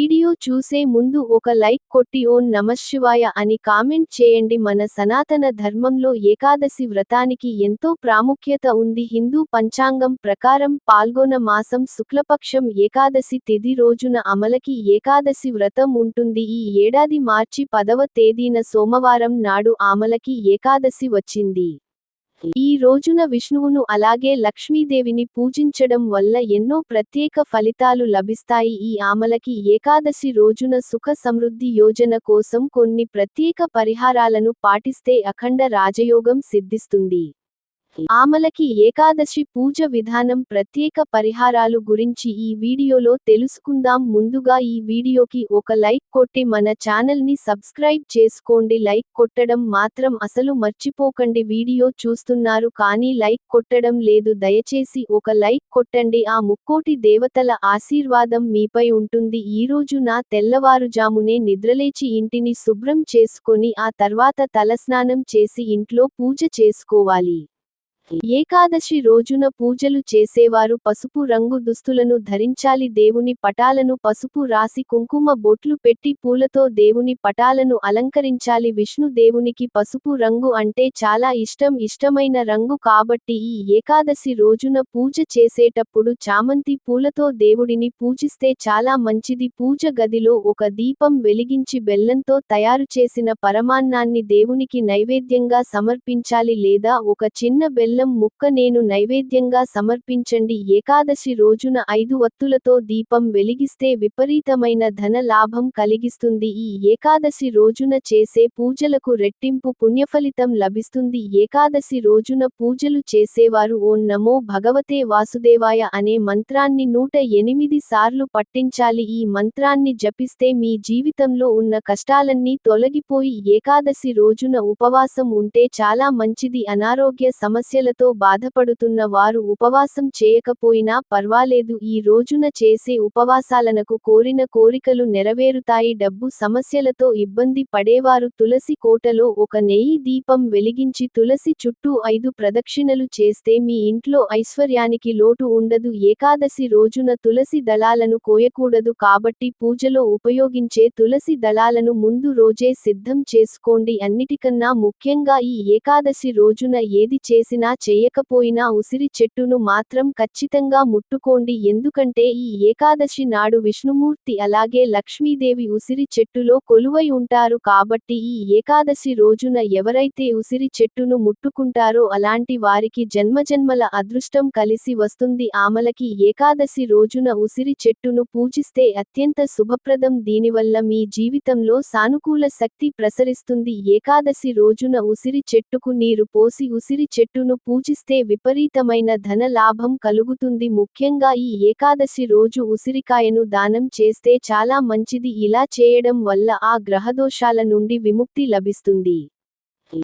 Video చూసే ముందు ఒక లైక్ కొట్టి ఓం నమఃశివాయ అని కామెంట్ చేయండి. మన సనాతన ధర్మంలో ఏకాదశి వ్రతానికి ఎంతో ప్రాముఖ్యత ఉంది. హిందూ పంచాంగం ప్రకారం పాల్గొన మాసం శుక్లపక్షం ఏకాదశి తిథి రోజున అమలకి ఏకాదశి వ్రతం ఉంటుంది. ఈ ఏడాది మార్చి 10వ తేదీన సోమవారం నాడు ఆమలకి ఏకాదశి వచ్చింది. ఈ రోజున విష్ణువును అలాగే లక్ష్మీదేవిని పూజించడం వల్ల ఎన్నో ప్రత్యేక ఫలితాలు లభిస్తాయి. ఈ ఆమలకి ఏకాదశి రోజున సుఖ సమృద్ధి యోజన కోసం కొన్ని ప్రత్యేక పరిహారాలను పాటిస్తే అఖండ రాజయోగం సిద్ధిస్తుంది. ఆమలకి ఏకాదశి పూజ విధానం ప్రత్యేక పరిహారాలు గురించి ఈ వీడియోలో తెలుసుకుందాం. ముందుగా ఈ వీడియోకి ఒక లైక్ కొట్టి మన ఛానల్ ని సబ్స్క్రైబ్ చేసుకోండి. లైక్ కొట్టడం మాత్రం అసలు మర్చిపోకండి. వీడియో చూస్తున్నారు కానీ లైక్ కొట్టడం లేదు. దయచేసి ఒక లైక్ కొట్టండి. ఆ ముక్కోటి దేవతల ఆశీర్వాదం మీపై ఉంటుంది. ఈరోజు తెల్లవారుజామునే నిద్రలేచి ఇంటిని శుభ్రం చేసుకొని ఆ తర్వాత తలస్నానం చేసి ఇంట్లో పూజ చేసుకోవాలి. ఏకాదశి రోజున పూజలు చేసేవారు పసుపు రంగు దుస్తులను ధరించాలి. దేవుని పటాలను పసుపు రాసి కుంకుమ బొట్లు పెట్టి పూలతో దేవుని పటాలను అలంకరించాలి. విష్ణు దేవునికి పసుపు రంగు అంటే చాలా ఇష్టమైన రంగు కాబట్టి ఈ ఏకాదశి రోజున పూజ చేసేటప్పుడు చామంతి పూలతో దేవుడిని పూజిస్తే చాలా మంచిది. పూజ గదిలో ఒక దీపం వెలిగించి బెల్లంతో తయారు చేసిన పరమాన్నాన్ని దేవునికి నైవేద్యంగా సమర్పించాలి. లేదా ఒక చిన్న బెల్లం ముక్క నేను నైవేద్యంగా సమర్పించండి. ఏకాదశి రోజున 5 వత్తులతో దీపం వెలిగిస్తే విపరీతమైన ధన లాభం కలిగిస్తుంది. ఈ ఏకాదశి రోజున చేసే పూజలకు రెట్టింపు పుణ్యఫలితం లభిస్తుంది. ఏకాదశి రోజున పూజలు చేసేవారు ఓం నమో భగవతే వాసుదేవాయ అనే మంత్రాన్ని 108 సార్లు పఠించాలి. ఈ మంత్రాన్ని జపిస్తే మీ జీవితంలో ఉన్న కష్టాలన్నీ తొలగిపోయి ఏకాదశి రోజున ఉపవాసం ఉంటే చాలా మంచిది. అనారోగ్య సమస్యలతో బాధపడుతున్న వారు ఉపవాసం చేయకపోయినా పర్వాలేదు. ఈ రోజున చేసే ఉపవాసాలకు కోరిన కోరికలు నెరవేరుతాయి. డబ్బు సమస్యలతో ఇబ్బంది పడేవారు తులసి కోటలో ఒక నెయ్యి దీపం వెలిగించి తులసి చుట్టూ 5 ప్రదక్షిణలు చేస్తే మీ ఇంట్లో ఐశ్వర్యానికి లోటు ఉండదు. ఏకాదశి రోజున తులసి దళాలను కోయకూడదు కాబట్టి పూజలో ఉపయోగించే తులసి దళాలను ముందు రోజే సిద్ధం చేసుకోండి. అన్నిటికన్నా ముఖ్యంగా ఈ ఏకాదశి రోజున ఏది చేసినా చేయకపోయినా ఉసిరి చెట్టును మాత్రం ఖచ్చితంగా ముట్టుకోండి. ఎందుకంటే ఈ ఏకాదశి నాడు విష్ణుమూర్తి అలాగే లక్ష్మీదేవి ఉసిరి చెట్టులో కొలువై ఉంటారు కాబట్టి ఈ ఏకాదశి రోజున ఎవరైతే ఉసిరి చెట్టును ముట్టుకుంటారో అలాంటి వారికి జన్మజన్మల అదృష్టం కలిసి వస్తుంది. ఆమలకి ఏకాదశి రోజున ఉసిరి చెట్టును పూజిస్తే అత్యంత శుభప్రదం. దీనివల్ల మీ జీవితంలో సానుకూల శక్తి ప్రసరిస్తుంది. ఏకాదశి రోజున ఉసిరి చెట్టుకు నీరు పోసి ఉసిరి చెట్టును పూజిస్తే విపరీతమైన ధన లాభం కలుగుతుంది. ముఖ్యంగా ఈ ఏకాదశి రోజు ఉసిరికాయను దానం చేస్తే చాలా మంచిది. ఇలా చేయడం వల్ల ఆ గ్రహదోషాల నుండి విముక్తి లభిస్తుంది.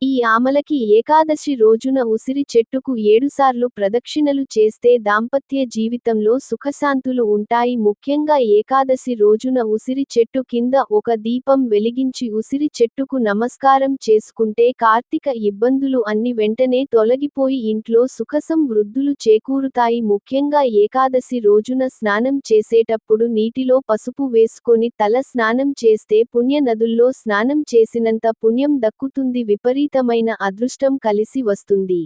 ఈ ఆమలకి ఏకాదశి రోజున ఉసిరి చెట్టుకు 7 సార్లు ప్రదక్షిణలు చేస్తే దాంపత్య జీవితంలో సుఖశాంతులు ఉంటాయి. ముఖ్యంగా ఏకాదశి రోజున ఉసిరి చెట్టు కింద ఒక దీపం వెలిగించి ఉసిరి చెట్టుకు నమస్కారం చేసుకుంటే కార్తీక ఇబ్బందులు అన్ని వెంటనే తొలగిపోయి ఇంట్లో సుఖసం వృద్ధులు చేకూరుతాయి. ముఖ్యంగా ఏకాదశి రోజున స్నానం చేసేటప్పుడు నీటిలో పసుపు వేసుకొని తల స్నానం చేస్తే పుణ్య నదుల్లో స్నానం చేసినంత పుణ్యం దక్కుతుంది. విపరీతమైన అదృష్టం కలిసి వస్తుంది.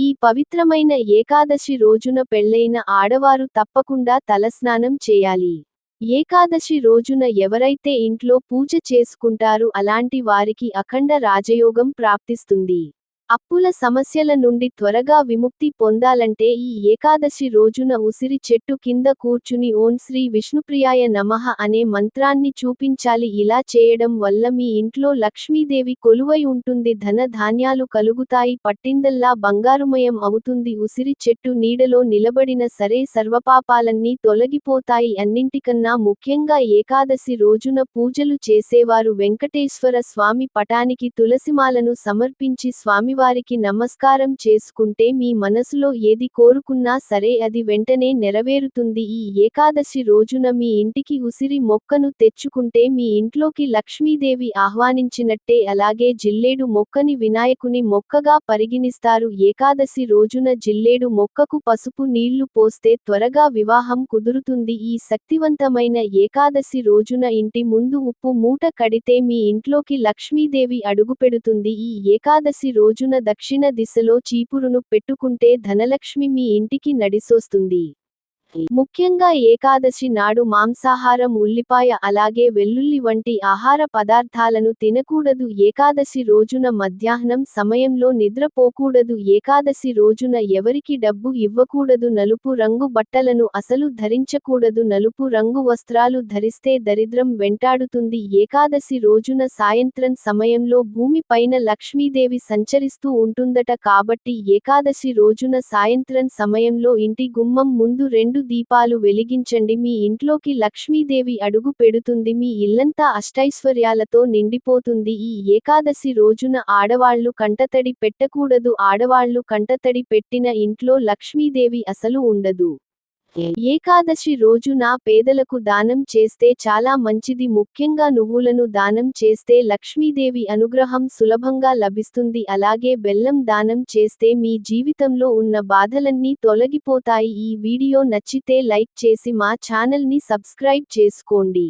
ఈ పవిత్రమైన ఏకాదశి రోజున పెళ్లైన ఆడవారు తప్పకుండా తలస్నానం చేయాలి. ఏకాదశి రోజున ఎవరైతే ఇంట్లో పూజ చేసుకుంటారో అలాంటి వారికి అఖండ రాజయోగం ప్రాప్తిస్తుంది. అప్పుల సమస్యల నుండి త్వరగా విముక్తి పొందాలంటే ఈ ఏకాదశి రోజున ఉసిరి చెట్టు కింద కూర్చుని ఓం శ్రీ విష్ణుప్రియాయ నమః అనే మంత్రాన్ని చూపించాలి. ఇలా చేయడం వల్ల మీ ఇంట్లో లక్ష్మీదేవి కొలువై ఉంటుంది. ధన ధాన్యాలు కలుగుతాయి. పట్టిందల్లా బంగారుమయం అవుతుంది. ఉసిరి చెట్టు నీడలో నిలబడిన సరే సర్వపాపాలన్నీ తొలగిపోతాయి. అన్నింటికన్నా ముఖ్యంగా ఏకాదశి రోజున పూజలు చేసేవారు వెంకటేశ్వర స్వామి పటానికి తులసిమాలను సమర్పించి స్వామివారి స్వామివారికి నమస్కారం చేసుకుంటే మీ మనసులో ఏది కోరుకున్నా సరే అది వెంటనే నెరవేరుతుంది. ఈ ఏకాదశి రోజున మీ ఇంటికి ఉసిరి మొక్కను తెచ్చుకుంటే మీ ఇంట్లోకి లక్ష్మీదేవి ఆహ్వానించినట్టే. అలాగే జిల్లేడు మొక్కని వినాయకుని మొక్కగా పరిగణిస్తారు. ఏకాదశి రోజున జిల్లేడు మొక్కకు పసుపు నీళ్లు పోస్తే త్వరగా వివాహం కుదురుతుంది. ఈ శక్తివంతమైన ఏకాదశి రోజున ఇంటి ముందు ఉప్పు మూట కడితే మీ ఇంట్లోకి లక్ష్మీదేవి అడుగుపెడుతుంది. ఈ ఏకాదశి రోజున దక్షిణ దిశలో చీపురును పెట్టుకుంటే ధనలక్ష్మి మీ ఇంటికి నడిసొస్తుంది. ముఖ్యంగా ఏకాదశి నాడు మాంసాహారం, ఉల్లిపాయ అలాగే వెల్లుల్లి వంటి ఆహార పదార్థాలను తినకూడదు. ఏకాదశి రోజున మధ్యాహ్నం సమయంలో నిద్రపోకూడదు. ఏకాదశి రోజున ఎవరికి డబ్బు ఇవ్వకూడదు. నలుపు రంగు బట్టలను అసలు ధరించకూడదు. నలుపు రంగు వస్త్రాలు ధరిస్తే దరిద్రం వెంటాడుతుంది. ఏకాదశి రోజున సాయంత్రం సమయంలో భూమి పైన లక్ష్మీదేవి సంచరిస్తూ ఉంటుందట. కాబట్టి ఏకాదశి రోజున సాయంత్రం సమయంలో ఇంటి గుమ్మం ముందు 2 దీపాలు వెలిగించండి. మీ ఇంట్లోకి లక్ష్మీదేవి అడుగు పెడుతుంది. మీ ఇల్లంతా అష్టైశ్వర్యాలతో నిండిపోతుంది. ఈ ఏకాదశి రోజున ఆడవాళ్లు కంటతడి పెట్టకూడదు. ఆడవాళ్లు కంటతడి పెట్టిన ఇంట్లో లక్ష్మీదేవి అసలు ఉండదు. ఏకాదశి రోజున పేదలకు దానం చేస్తే చాలా మంచిది. ముఖ్యంగా నువ్వులను దానం చేస్తే లక్ష్మీదేవి అనుగ్రహం సులభంగా లభిస్తుంది. అలాగే బెల్లం దానం చేస్తే మీ జీవితంలో ఉన్న బాధలన్నీ తొలగిపోతాయి. ఈ వీడియో నచ్చితే లైక్ చేసి మా ఛానల్ ని సబ్స్క్రైబ్ చేసుకోండి.